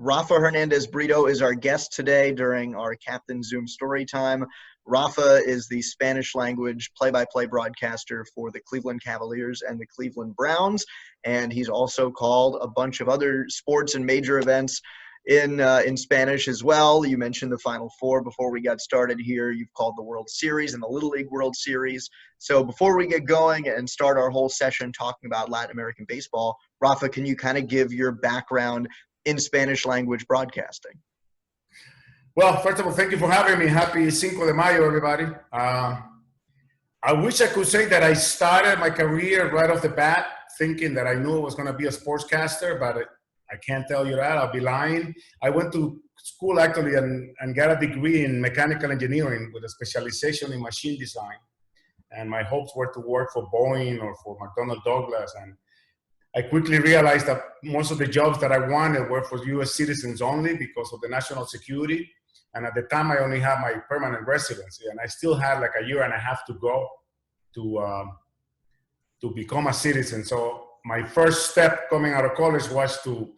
Rafa Hernandez Brito is our guest today during our Captain Zoom story time. Rafa is the Spanish language play-by-play broadcaster for the Cleveland Cavaliers and the Cleveland Browns, and he's also called a bunch of other sports and major events in Spanish as well. You mentioned the Final Four before we got started here. You've called the World Series and the Little League World Series. So before we get going and start our whole session talking about Latin American baseball, Rafa, can you kind of give your background in Spanish language broadcasting? Well, first of all, thank you for having me. Happy Cinco de Mayo, everybody. I wish I could say that I started my career right off the bat thinking that I knew I was going to be a sportscaster, but I can't tell you that. I'll be lying. I went to school actually and got a degree in mechanical engineering with a specialization in machine design. And my hopes were to work for Boeing or for McDonnell Douglas. And I quickly realized that most of the jobs that I wanted were for U.S. citizens only because of the national security. And at the time, I only had my permanent residency, and I still had like a year and a half to go to become a citizen. So my first step coming out of college was to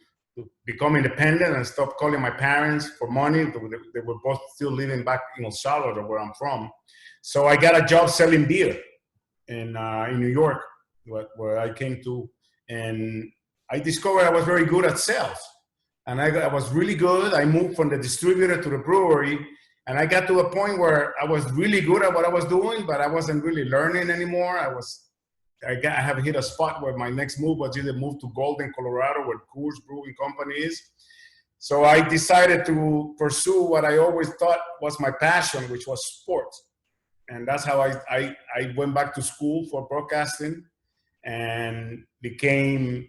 become independent and stop calling my parents for money. They were both still living back in El Salvador, where I'm from. So I got a job selling beer in New York, where I came to. And I discovered I was very good at sales. And I was really good. I moved from the distributor to the brewery. And I got to a point where I was really good at what I was doing, but I wasn't really learning anymore. I have hit a spot where my next move was either move to Golden, Colorado, where Coors Brewing Company is. So I decided to pursue what I always thought was my passion, which was sports. And that's how I went back to school for broadcasting and became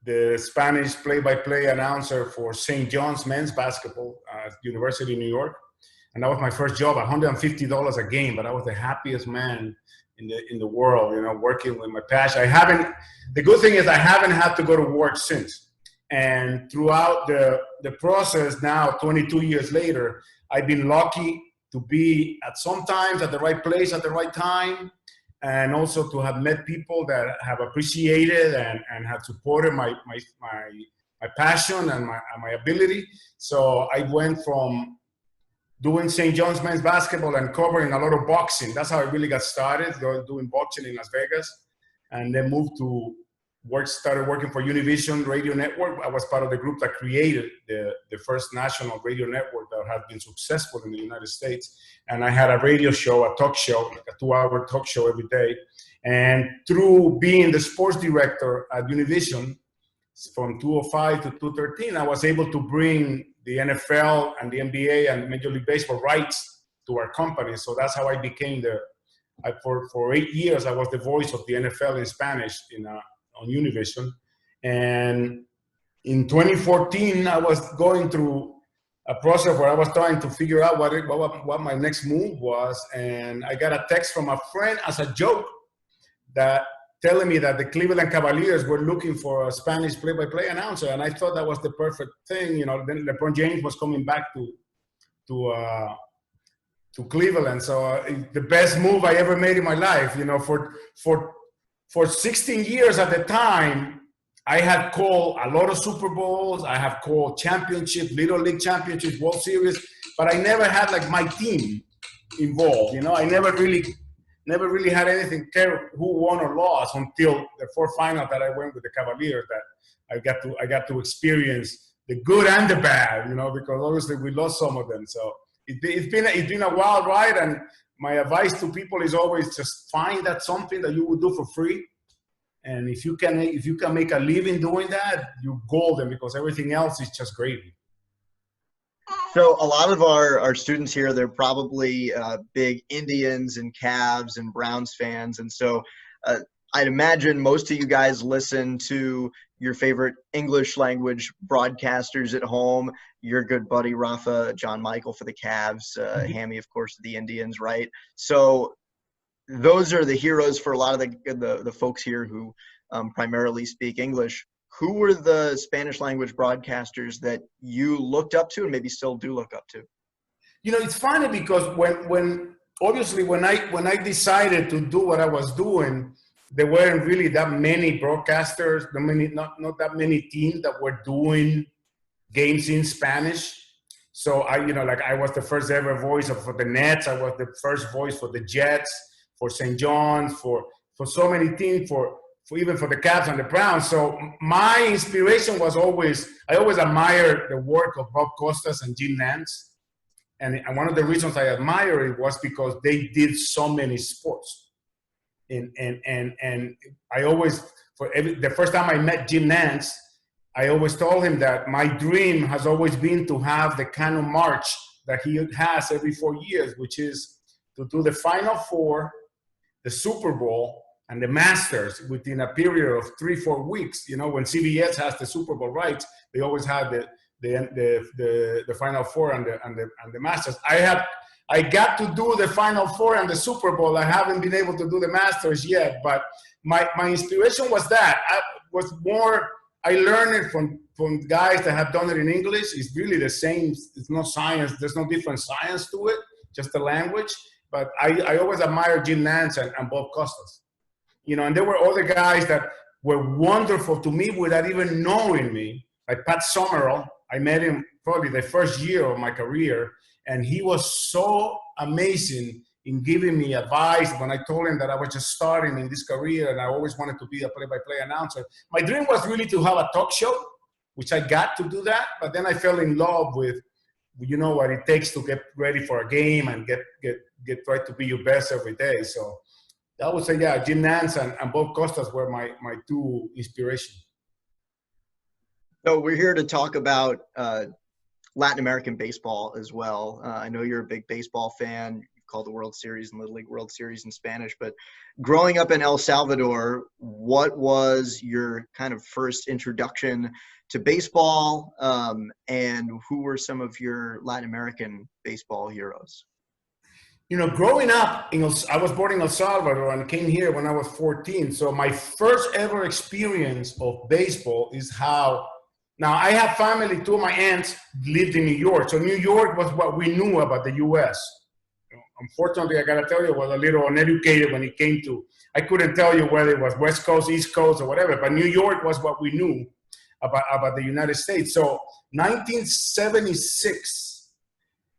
the Spanish play-by-play announcer for St. John's men's basketball at University of New York. And that was my first job, $150 a game, but I was the happiest man in the world, you know, working with my passion. The good thing is I haven't had to go to work since. And throughout the process now, 22 years later, I've been lucky to be sometimes at the right place at the right time, and also to have met people that have appreciated and have supported my passion and my ability. So I went from doing St. John's men's basketball and covering a lot of boxing. That's how I really got started, doing boxing in Las Vegas, and then moved to started working for Univision Radio Network. I was part of the group that created the first national radio network that has been successful in the United States. And I had a radio show, a talk show, like a 2-hour talk show every day. And through being the sports director at Univision from 2005 to 2013, I was able to bring the NFL and the NBA and Major League Baseball rights to our company. So that's how I became for 8 years, I was the voice of the NFL in Spanish on Univision. And in 2014, I was going through a process where I was trying to figure out what my next move was. And I got a text from a friend as a joke that telling me that the Cleveland Cavaliers were looking for a Spanish play-by-play announcer. And I thought that was the perfect thing. You know, then LeBron James was coming back to Cleveland. So the best move I ever made in my life, you know, for 16 years at the time, I had called a lot of Super Bowls. I have called championships, Little League championships, World Series, but I never had like my team involved. You know, I never really had anything care who won or lost until the fourth final that I went with the Cavaliers. That I got to experience the good and the bad. You know, because obviously we lost some of them. So it's been a wild ride, and my advice to people is always just find that something that you would do for free. And if you can make a living doing that, you're golden, because everything else is just gravy. So a lot of our students here, they're probably big Indians and Cavs and Browns fans. And so I'd imagine most of you guys listen to your favorite English language broadcasters at home. Your good buddy, Rafa, John Michael for the Cavs, Hammy, of course, the Indians, right? So those are the heroes for a lot of the folks here who primarily speak English. Who were the Spanish language broadcasters that you looked up to and maybe still do look up to? You know, it's funny because when I decided to do what I was doing, there weren't really that many broadcasters, not that many teams that were doing games in Spanish. So I was the first ever voice for the Nets. I was the first voice for the Jets, for St. John's, for so many teams, for even for the Cavs and the Browns. So my inspiration was I always admired the work of Bob Costas and Jim Nantz. And one of the reasons I admire it was because they did so many sports. And I always, the first time I met Jim Nantz, I always told him that my dream has always been to have the kind of march that he has every 4 years, which is to do the Final Four, the Super Bowl, and the Masters within a period of 3-4 weeks. When CBS has the Super Bowl rights, they always have the Final Four and the Masters. I got to do the Final Four and the Super Bowl. I haven't been able to do the Masters yet, but my inspiration was that. I learned it from guys that have done it in English. It's really the same. It's no science. There's no different science to it, just the language. But I always admired Jim Nantz and Bob Costas. And there were other guys that were wonderful to me without even knowing me, like Pat Summerall. I met him probably the first year of my career, and he was so amazing in giving me advice when I told him that I was just starting in this career and I always wanted to be a play-by-play announcer. My dream was really to have a talk show, which I got to do that, but then I fell in love with, what it takes to get ready for a game and get try to be your best every day. So I would say, yeah, Jim Nantz and Bob Costas were my two inspirations. So we're here to talk about Latin American baseball as well. I know you're a big baseball fan. You've called the World Series and Little League World Series in Spanish, but growing up in El Salvador, what was your kind of first introduction to baseball, and who were some of your Latin American baseball heroes? Growing up, I was born in El Salvador and came here when I was 14. So my first ever experience of baseball is now I have family, two of my aunts lived in New York. So New York was what we knew about the U.S. Unfortunately, I got to tell you, I was a little uneducated when it came to, I couldn't tell you whether it was West Coast, East Coast, or whatever, but New York was what we knew about the United States. So 1976,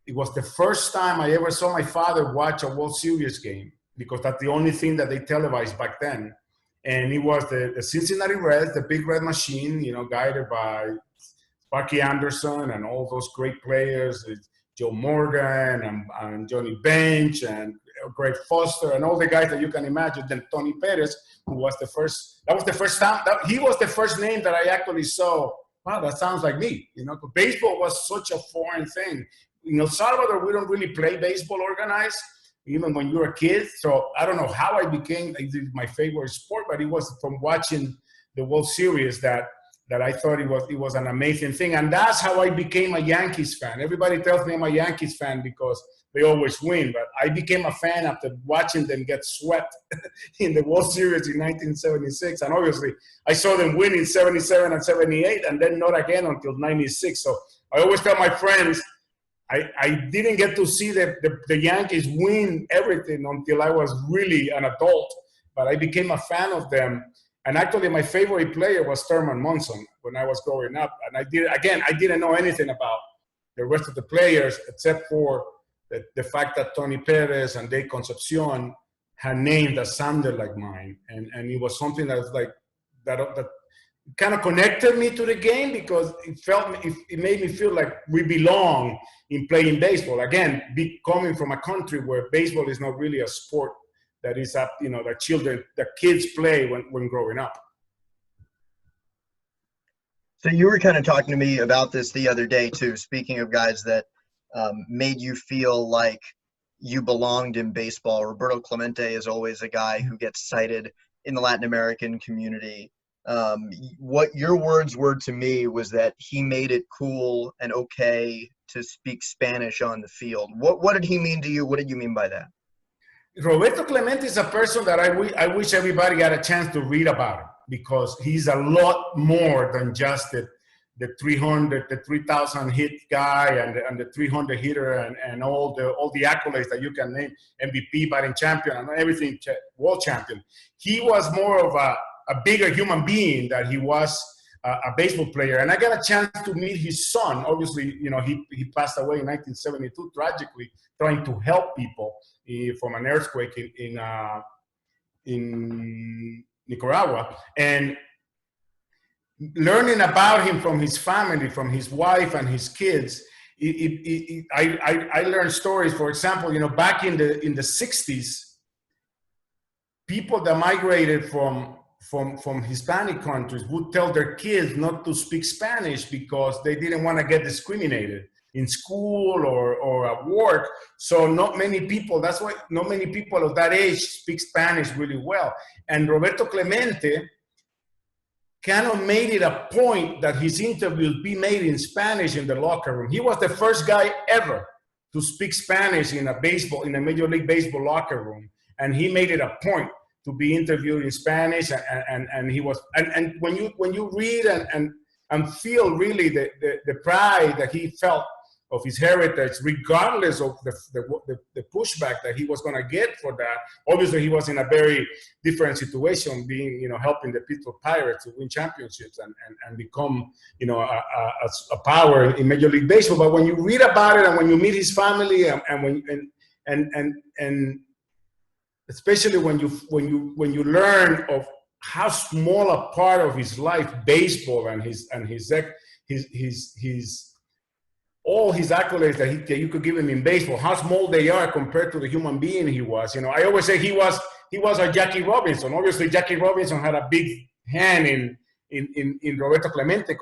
it was the first time I ever saw my father watch a World Series game, because that's the only thing that they televised back then. And it was the Cincinnati Reds, the Big Red Machine, guided by Sparky Anderson and all those great players, Joe Morgan and Johnny Bench and Greg Foster and all the guys that you can imagine. Then Tony Perez, who was the first, he was the first name that I actually saw. Wow, that sounds like me, Baseball was such a foreign thing. In El Salvador, we don't really play baseball organized, even when you're a kid. So I don't know how I became my favorite sport, but it was from watching the World Series that I thought it was an amazing thing. And that's how I became a Yankees fan. Everybody tells me I'm a Yankees fan because they always win, but I became a fan after watching them get swept in the World Series in 1976. And obviously, I saw them win in 77 and 78, and then not again until 96. So I always tell my friends, I didn't get to see the Yankees win everything until I was really an adult, but I became a fan of them. And actually, my favorite player was Thurman Munson when I was growing up. And I didn't know anything about the rest of the players except for the fact that Tony Perez and Dave Concepcion had named a sounded like mine. And it was something that was like, that kind of connected me to the game, because it made me feel like we belong in playing baseball. Again, coming from a country where baseball is not really a sport that is that kids play when growing up. So you were kind of talking to me about this the other day too, speaking of guys that made you feel like you belonged in baseball. Roberto Clemente is always a guy who gets cited in the Latin American community. What your words were to me was that he made it cool and okay to speak Spanish on the field. What did he mean to you? What did you mean by that? Roberto Clemente is a person that I wish everybody got a chance to read about him, because he's a lot more than just the 3,000 hit guy and the 300 hitter and all the accolades that you can name, MVP, batting champion, and everything, world champion. He was more of a bigger human being than he was a baseball player. And I got a chance to meet his son. Obviously, he passed away in 1972, tragically, trying to help people from an earthquake in Nicaragua. And learning about him from his family, from his wife and his kids, I learned stories. For example, back in the 60s, people that migrated from Hispanic countries would tell their kids not to speak Spanish because they didn't want to get discriminated in school or at work. So not many people, that's why not many people of that age speak Spanish really well. And Roberto Clemente kind of made it a point that his interviews be made in Spanish in the locker room. He was the first guy ever to speak Spanish in a Major League Baseball locker room. And he made it a point to be interviewed in Spanish, and he was, and when you read and feel really the pride that he felt of his heritage, regardless of the pushback that he was going to get for that. Obviously, he was in a very different situation, being helping the Pittsburgh Pirates to win championships and become a power in Major League Baseball. But when you read about it and when you meet his family and especially when you learn of how small a part of his life baseball and his all his accolades that you could give him in baseball, how small they are compared to the human being he was. I always say he was our Jackie Robinson. Obviously, Jackie Robinson had a big hand in Roberto Clemente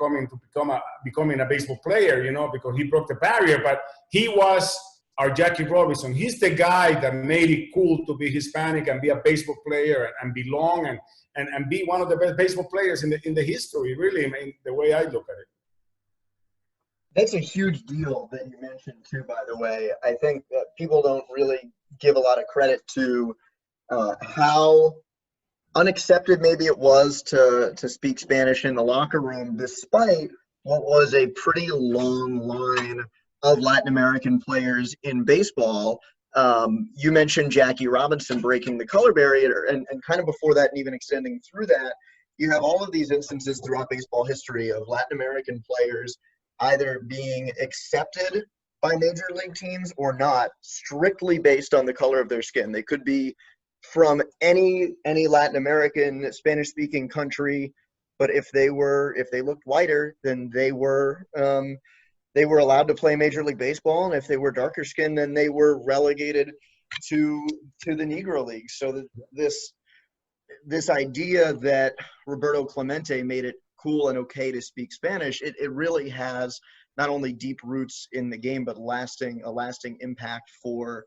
becoming a baseball player, because he broke the barrier. But he was our Jackie Robinson. He's the guy that made it cool to be Hispanic and be a baseball player and belong and be one of the best baseball players in the history, really, the way I look at it. That's a huge deal that you mentioned too, by the way. I think that people don't really give a lot of credit to how unaccepted maybe it was to speak Spanish in the locker room, despite what was a pretty long line of Latin American players in baseball. You mentioned Jackie Robinson breaking the color barrier, and kind of before that and even extending through that, you have all of these instances throughout baseball history of Latin American players either being accepted by major league teams or not, strictly based on the color of their skin. They could be from any Latin American Spanish-speaking country, but if they looked whiter, then they were allowed to play Major League Baseball, and if they were darker skinned, then they were relegated to the Negro League. So this idea that Roberto Clemente made it cool and okay to speak Spanish, it really has not only deep roots in the game, but a lasting impact for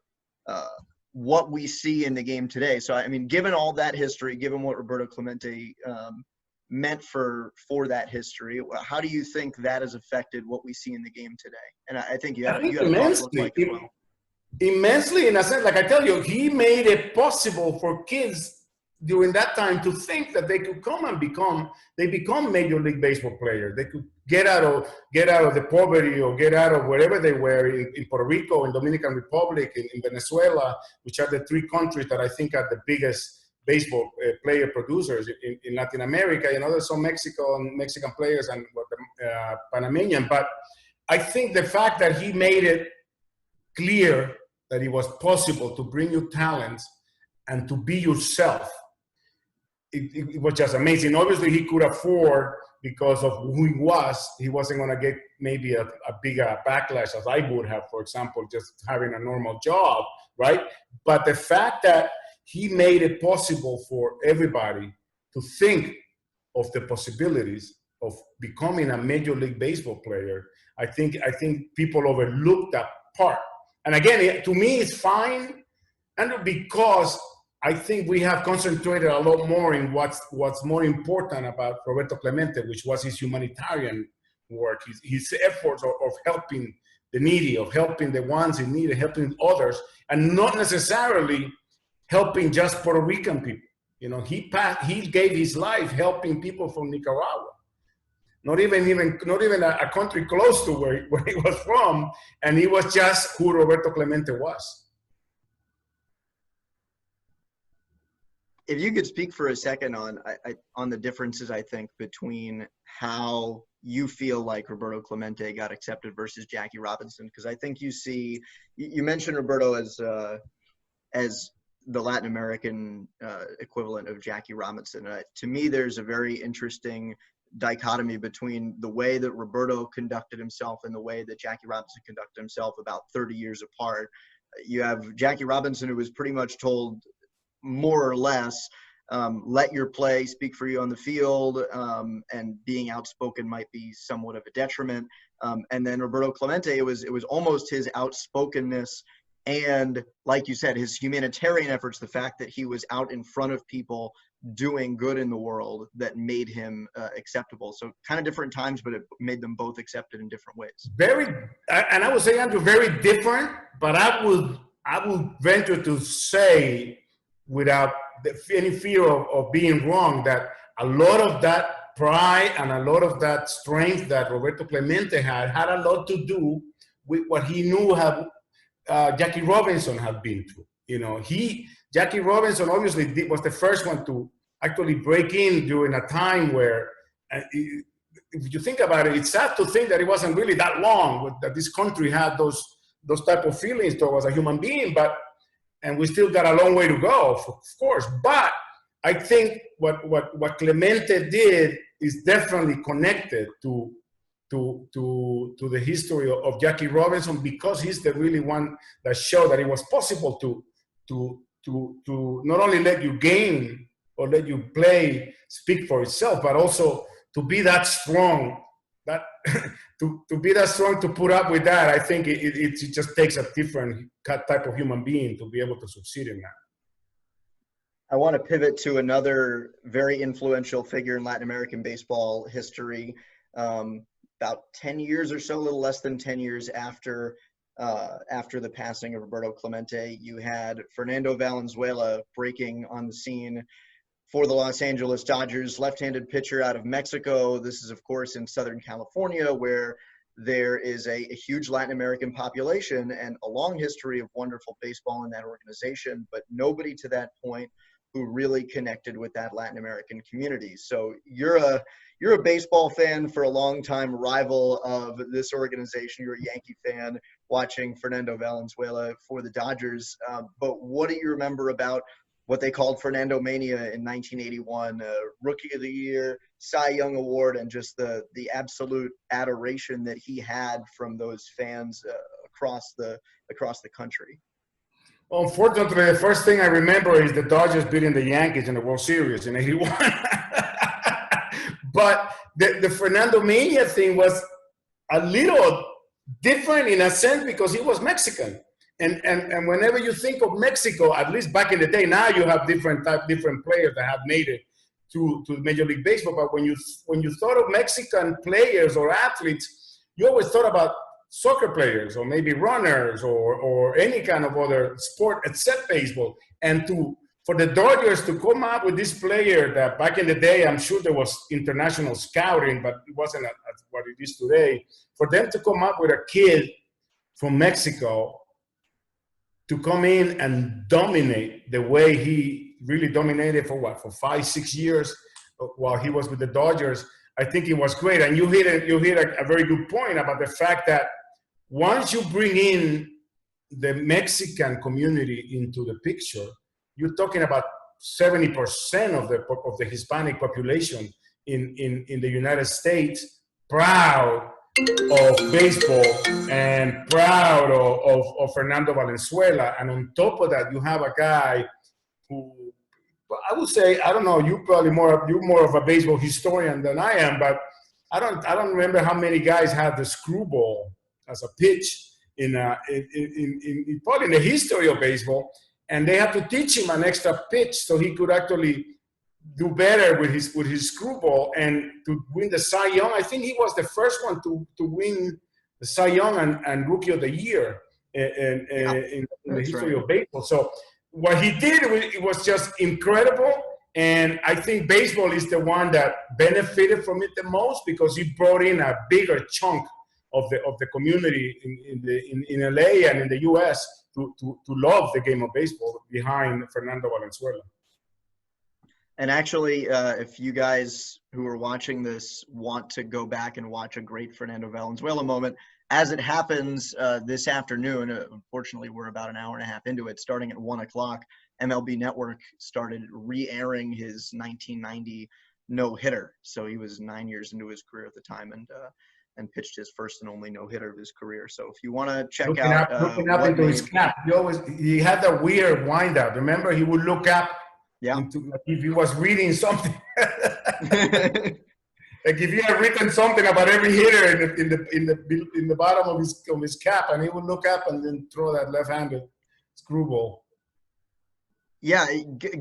what we see in the game today. So, I mean, given all that history, given what Roberto Clemente meant for that history, how do you think that has affected what we see in the game today? And I think you had immensely, immensely, in a sense. Like I tell you, he made it possible for kids during that time to think that they could come and become Major League Baseball players. They could get out of the poverty or get out of wherever they were in Puerto Rico, in Dominican Republic, in Venezuela, which are the three countries that I think are the biggest baseball player producers in Latin America. There's some Mexican players and Panamanian. But I think the fact that he made it clear that it was possible to bring you talents and to be yourself, it was just amazing. Obviously, he could afford, because of who he wasn't going to get maybe a bigger backlash as I would have, for example, just having a normal job, right? But the fact that he made it possible for everybody to think of the possibilities of becoming a Major League Baseball player, I think people overlook that part. And again, to me, it's fine, and because I think we have concentrated a lot more in what's more important about Roberto Clemente, which was his humanitarian work, his efforts of helping the needy, of helping the ones in need, helping others, and not necessarily helping just Puerto Rican people. He gave his life helping people from Nicaragua, not even a country close to where he was from, and he was just who Roberto Clemente was. If you could speak for a second on the differences, I think, between how you feel like Roberto Clemente got accepted versus Jackie Robinson, because I think you mentioned Roberto as the Latin American equivalent of Jackie Robinson. To me, there's a very interesting dichotomy between the way that Roberto conducted himself and the way that Jackie Robinson conducted himself about 30 years apart. You have Jackie Robinson, who was pretty much told more or less, let your play speak for you on the field, and being outspoken might be somewhat of a detriment. And then Roberto Clemente, it was almost his outspokenness and, like you said, his humanitarian efforts, the fact that he was out in front of people doing good in the world, that made him acceptable. So kind of different times, but it made them both accepted in different ways. And I would say, Andrew, very different, but I would venture to say, without any fear of being wrong, that a lot of that pride and a lot of that strength that Roberto Clemente had a lot to do with what he knew Jackie Robinson had been through. You know, Jackie Robinson obviously was the first one to actually break in during a time where, if you think about it, it's sad to think that it wasn't really that long that this country had those type of feelings towards a human being, and we still got a long way to go, of course. But I think what Clemente did is definitely connected to the history of Jackie Robinson, because he's the really one that showed that it was possible to not only let you game or let you play speak for itself, but also to be that strong, to be that strong to put up with that. I think it just takes a different type of human being to be able to succeed in that. I want to pivot to another very influential figure in Latin American baseball history. About 10 years or so, a little less than 10 years after the passing of Roberto Clemente, you had Fernando Valenzuela breaking on the scene for the Los Angeles Dodgers, left-handed pitcher out of Mexico. This is, of course, in Southern California, where there is a huge Latin American population and a long history of wonderful baseball in that organization, but nobody to that point who really connected with that Latin American community. So you're a baseball fan for a long time, rival of this organization. You're a Yankee fan watching Fernando Valenzuela for the Dodgers. But what do you remember about what they called Fernando Mania in 1981, Rookie of the Year, Cy Young Award, and just the absolute adoration that he had from those fans across the country? Well, unfortunately, the first thing I remember is the Dodgers beating the Yankees in the World Series in '81. But the Fernando Mania thing was a little different in a sense because he was Mexican. And whenever you think of Mexico, at least back in the day, now you have different players that have made it to Major League Baseball. But when you thought of Mexican players or athletes, you always thought about soccer players or maybe runners or any kind of other sport except baseball. And for the Dodgers to come up with this player that back in the day, I'm sure there was international scouting, but it wasn't what it is today. For them to come up with a kid from Mexico to come in and dominate the way he really dominated for 5-6 years while he was with the Dodgers, I think it was great. And you hit a very good point about the fact that once you bring in the Mexican community into the picture, you're talking about 70% of the Hispanic population in the United States proud of baseball and proud of Fernando Valenzuela. And on top of that, you have a guy who, I would say, I don't know, you're more of a baseball historian than I am, but I don't remember how many guys had the screwball as a pitch in probably in the history of baseball, and they had to teach him an extra pitch so he could actually do better with his screwball and to win the Cy Young. I think he was the first one to win the Cy Young and Rookie of the Year in the history of baseball. So what he did, it was just incredible. And I think baseball is the one that benefited from it the most because he brought in a bigger chunk of the community in LA and in the US to love the game of baseball behind Fernando Valenzuela. And actually, if you guys who are watching this want to go back and watch a great Fernando Valenzuela moment, as it happens this afternoon, unfortunately, we're about an hour and a half into it, starting at 1 o'clock, MLB Network started re-airing his 1990 no-hitter. So he was 9 years into his career at the time, and pitched his first and only no-hitter of his career. So if you want to check out looking up into his cap, he had that weird wind up. Remember, he would look up into, like if he was reading something. Like if he had written something about every hitter in the bottom of his cap, and he would look up and then throw that left-handed screwball. Yeah,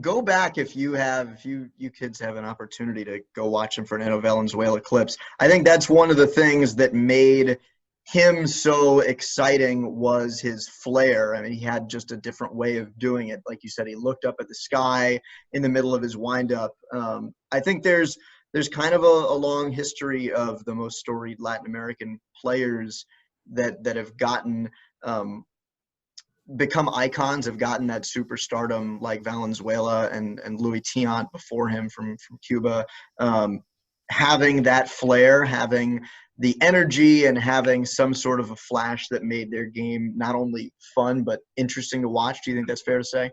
go back if you kids have an opportunity to go watch some Fernando Valenzuela clips. I think that's one of the things that made him so exciting was his flair. I mean, he had just a different way of doing it. Like you said, he looked up at the sky in the middle of his windup. I think there's kind of a long history of the most storied Latin American players that have gotten become icons, have gotten that superstardom, like Valenzuela and Louis Tiant before him from Cuba, having that flair, having the energy, and having some sort of a flash that made their game not only fun but interesting to watch. Do you think that's fair to say?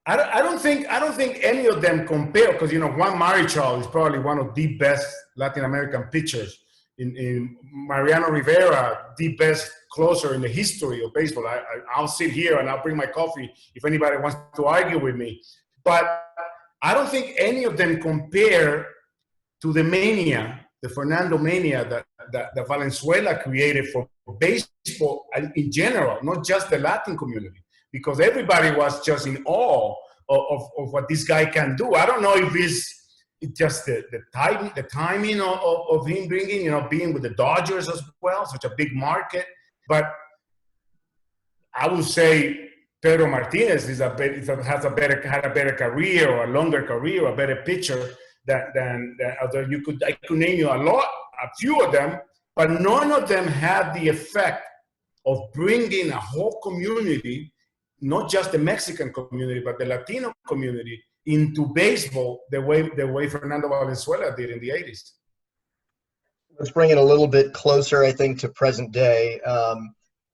I don't think any of them compare, because Juan Marichal is probably one of the best Latin American pitchers. In Mariano Rivera, the best closer in the history of baseball. I'll sit here and I'll bring my coffee if anybody wants to argue with me. But I don't think any of them compare to the mania, the Fernando mania that Valenzuela created for baseball in general, not just the Latin community, because everybody was just in awe of what this guy can do. I don't know if it's just the timing of him bringing, being with the Dodgers as well, such a big market. But I would say Pedro Martinez had a better career, or a longer career, a better pitcher than although I could name you a few of them, but none of them had the effect of bringing a whole community, not just the Mexican community, but the Latino community, into baseball the way Fernando Valenzuela did in the 80s. Let's bring it a little bit closer, I think, to present day.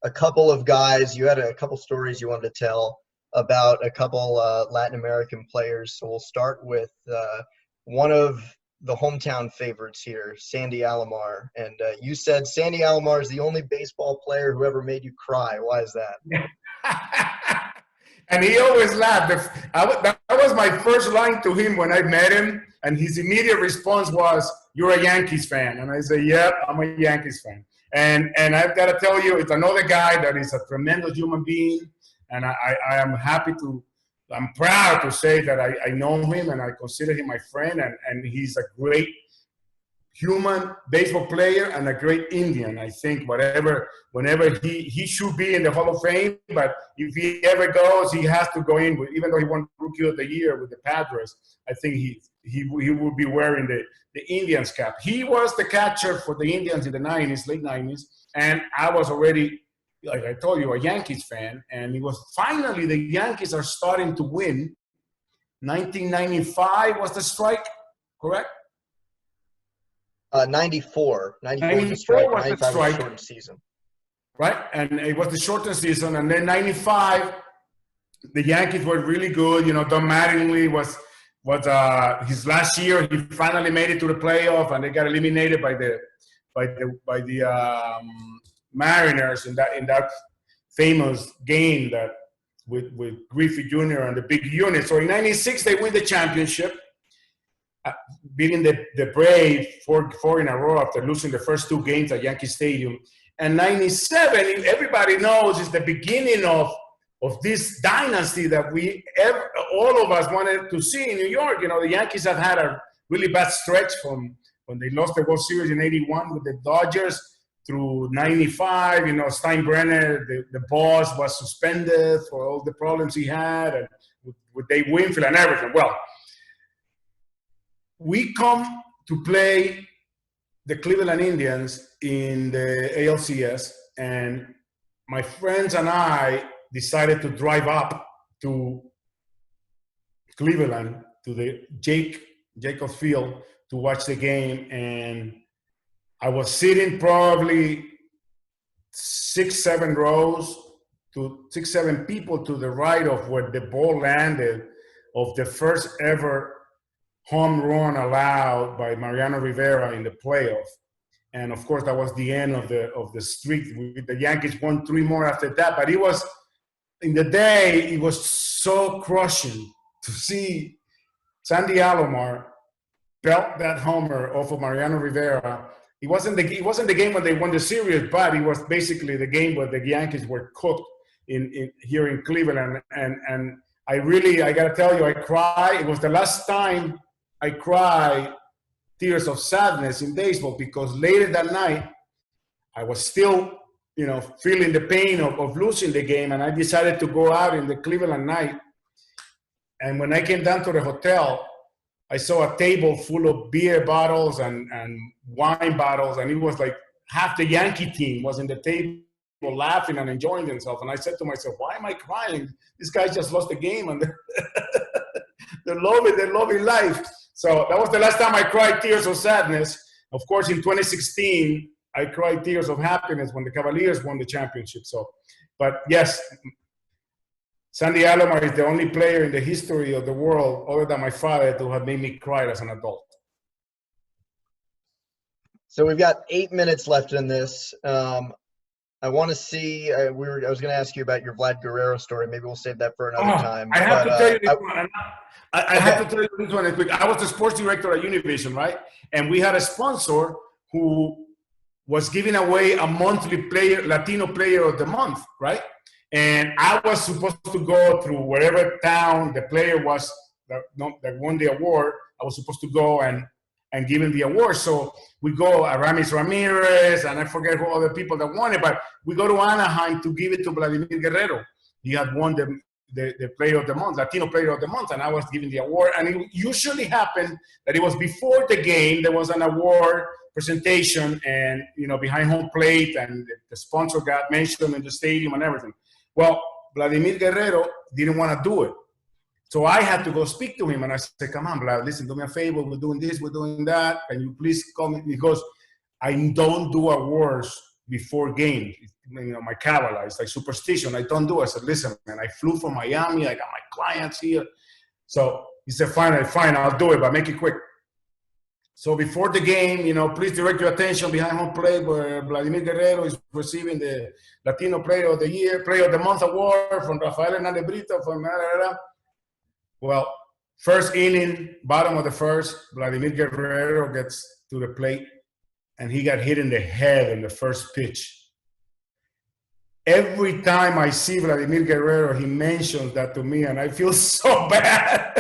A couple of guys, you had a couple stories you wanted to tell about a couple Latin American players. So we'll start with one of the hometown favorites here, Sandy Alomar. And you said Sandy Alomar is the only baseball player who ever made you cry. Why is that? And he always laughed. That was my first line to him when I met him, and his immediate response was, "You're a Yankees fan?" And I said, "Yep, I'm a Yankees fan." And I've got to tell you, it's another guy that is a tremendous human being, and I'm proud to say that I know him and I consider him my friend, and he's a great human baseball player and a great Indian. I think whenever he should be in the Hall of Fame, but if he ever goes, he has to go in with, even though he won Rookie of the Year with the Padres, I think he will be wearing the Indians cap. He was the catcher for the Indians in the 90s, late 90s, and I was already, like I told you, a Yankees fan, and it was finally the Yankees are starting to win. 1995 was the strike, correct? 94 was the strike. 95 was the shortened season. Right, and it was the shortened season. And then 95, the Yankees were really good. Don Mattingly was his last year. He finally made it to the playoff, and they got eliminated by the Mariners in that famous game that with Griffey Jr. and the big unit. So in 96, they win the championship, beating the Braves four in a row after losing the first two games at Yankee Stadium. And 97, everybody knows, is the beginning of this dynasty that all of us wanted to see in New York. The Yankees have had a really bad stretch from when they lost the World Series in 81 with the Dodgers through 95. Steinbrenner, the boss, was suspended for all the problems he had, and with Dave Winfield and everything. Well, we come to play the Cleveland Indians in the ALCS, and my friends and I decided to drive up to Cleveland to the Jacob Field to watch the game, and I was sitting probably 6-7 rows to 6-7 people to the right of where the ball landed of the first ever home run allowed by Mariano Rivera in the playoff. And of course, that was the end of the streak. The Yankees won 3 more after that. But it was, in the day, it was so crushing to see Sandy Alomar belt that homer off of Mariano Rivera. It wasn't the game when they won the series, but it was basically the game where the Yankees were cooked in here in Cleveland. And I got to tell you, I cried. It was the last time I cried tears of sadness in baseball, because later that night, I was still, feeling the pain of losing the game, and I decided to go out in the Cleveland night. And when I came down to the hotel, I saw a table full of beer bottles and wine bottles, and it was like half the Yankee team was in the table laughing and enjoying themselves. And I said to myself, why am I crying? These guys just lost the game, and they're loving life. So that was the last time I cried tears of sadness. Of course, in 2016, I cried tears of happiness when the Cavaliers won the championship. So, but yes, Sandy Alomar is the only player in the history of the world, other than my father, to have made me cry as an adult. So we've got 8 minutes left in this. I want to see. I was going to ask you about your Vlad Guerrero story. Maybe we'll save that for another time. I have to tell you this one. I have to tell you this one quick. I was the sports director at Univision, right? And we had a sponsor who was giving away a monthly Latino player of the month, right? And I was supposed to go through wherever town the player was that won the award. I was supposed to go and give him the award. So we go, Aramis Ramirez, and I forget who other people that won it, but we go to Anaheim to give it to Vladimir Guerrero. He had won the player of the month, Latino player of the month, and I was given the award. And it usually happened that it was before the game, there was an award presentation and, behind home plate, and the sponsor got mentioned in the stadium and everything. Well, Vladimir Guerrero didn't want to do it. So I had to go speak to him, and I said, come on, Vlad, listen, do me a favor. We're doing this, we're doing that. Can you please come? Because I don't do awards before games. My Kabbalah, it's like superstition. I don't do it. I said, listen, man, I flew from Miami. I got my clients here. So he said, fine, I'll do it, but make it quick. So before the game, please direct your attention behind home plate where Vladimir Guerrero is receiving the Latino Player of the Year, Player of the Month award from Rafa Hernandez Brito. Well, first inning, bottom of the first, Vladimir Guerrero gets to the plate, and he got hit in the head in the first pitch. Every time I see Vladimir Guerrero, he mentions that to me, and I feel so bad.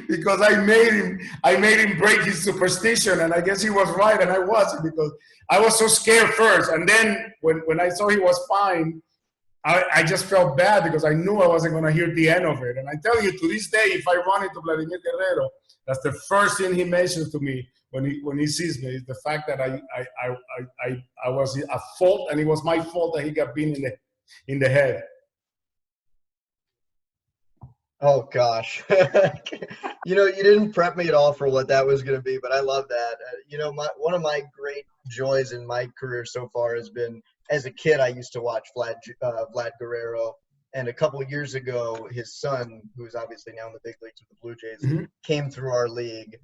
Because I made him break his superstition, and I guess he was right, and I wasn't, because I was so scared first. And then when I saw he was fine, I just felt bad because I knew I wasn't going to hear the end of it. And I tell you, to this day, if I run into Vladimir Guerrero, that's the first thing he mentions to me when he sees me, is the fact that I was at fault, and it was my fault that he got beaten in the head. Oh gosh. You didn't prep me at all for what that was going to be, but I love that. One of my great joys in my career so far has been, as a kid, I used to watch Vlad Guerrero, and a couple of years ago, his son, who's obviously now in the big leagues with the Blue Jays, came through our league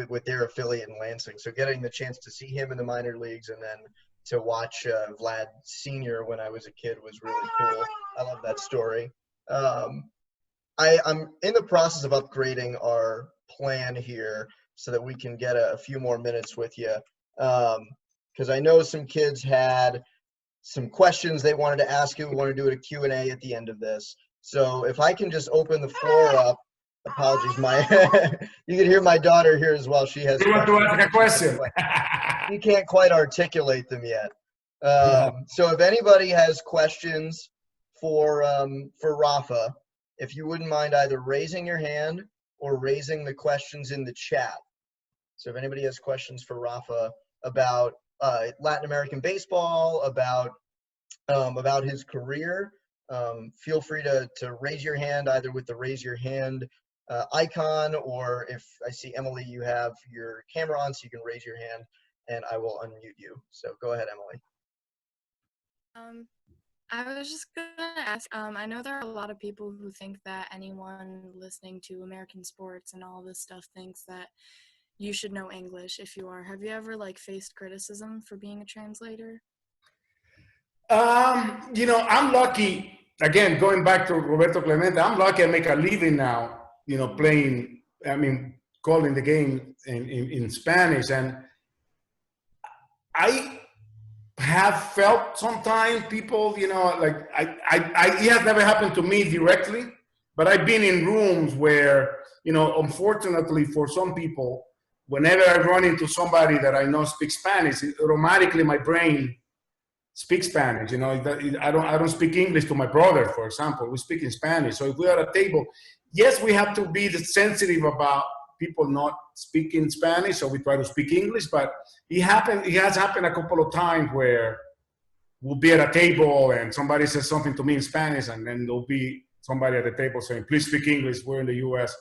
with their affiliate in Lansing. So getting the chance to see him in the minor leagues and then to watch Vlad Sr. when I was a kid was really cool. I love that story. I'm in the process of upgrading our plan here so that we can get a few more minutes with you. Because I know some kids had some questions they wanted to ask you. We want to do a Q&A at the end of this. So if I can just open the floor up. Apologies, you can hear my daughter here as well. She has. You want to ask a question? You can't quite articulate them yet. So if anybody has questions for Rafa, if you wouldn't mind either raising your hand or raising the questions in the chat. So if anybody has questions for Rafa about Latin American baseball, about his career, feel free to raise your hand either with the raise your hand icon, or if I see Emily, you have your camera on, so you can raise your hand and I will unmute you. So go ahead, Emily. I was just gonna ask, I know there are a lot of people who think that anyone listening to American sports and all this stuff thinks that you should know English if you are. Have you ever like faced criticism for being a translator? I'm lucky. Again, going back to Roberto Clemente, I'm lucky I make a living now, playing, calling the game in Spanish. And I have felt sometimes people, like it has never happened to me directly, but I've been in rooms where, unfortunately for some people, whenever I run into somebody that I know speaks Spanish, automatically my brain speaks Spanish. I don't speak English to my brother, for example. We speak in Spanish. So if we're at a table, yes, we have to be sensitive about people not speaking Spanish, so we try to speak English. But it has happened a couple of times where we'll be at a table and somebody says something to me in Spanish, and then there'll be somebody at the table saying, "Please speak English. We're in the U.S."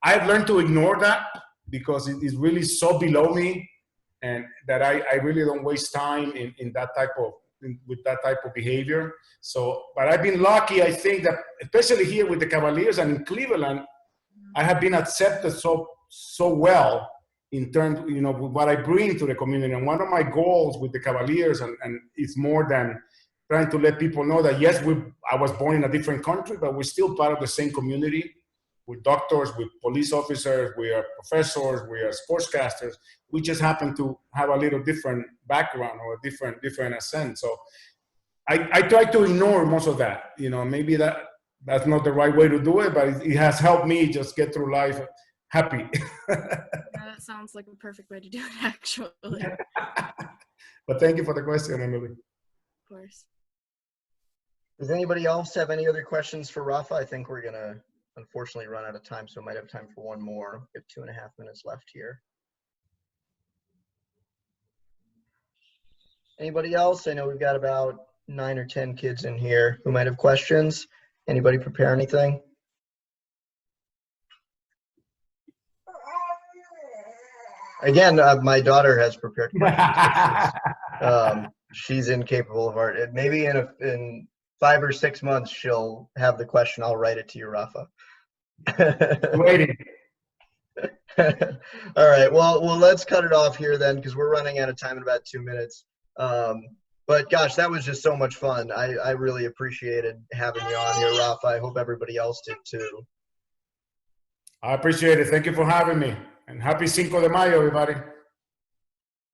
I've learned to ignore that because it is really so below me, and that I really don't waste time in that type of with that type of behavior. So, but I've been lucky. I think that especially here with the Cavaliers and in Cleveland, I have been accepted so well in terms, with what I bring to the community. And one of my goals with the Cavaliers, and it's more than trying to let people know that yes, I was born in a different country, but we're still part of the same community. We're doctors, we're police officers, we are professors, we are sportscasters. We just happen to have a little different background or a different accent. So I try to ignore most of that. Maybe that's not the right way to do it, but it has helped me just get through life happy. That sounds like a perfect way to do it, actually. But thank you for the question, Emily. Of course. Does anybody else have any other questions for Rafa? I think we're gonna unfortunately run out of time, so we might have time for one more. We have 2.5 minutes left here. Anybody else? I know we've got about 9 or 10 kids in here who might have questions. Anybody prepare anything? Again, my daughter has prepared questions. She's incapable of art. Maybe in 5 or 6 months, she'll have the question. I'll write it to you, Rafa. Waiting. All right. Well, let's cut it off here then, because we're running out of time in about 2 minutes. But gosh, that was just so much fun. I really appreciated having you on here, Rafa. I hope everybody else did too. I appreciate it. Thank you for having me. And happy Cinco de Mayo, everybody.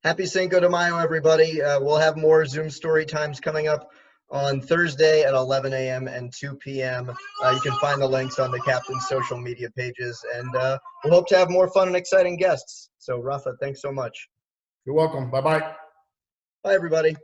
Happy Cinco de Mayo, everybody. We'll have more Zoom story times coming up on Thursday at 11 a.m. and 2 p.m. You can find the links on the captain's social media pages. And we'll hope to have more fun and exciting guests. So, Rafa, thanks so much. You're welcome. Bye-bye. Bye, everybody.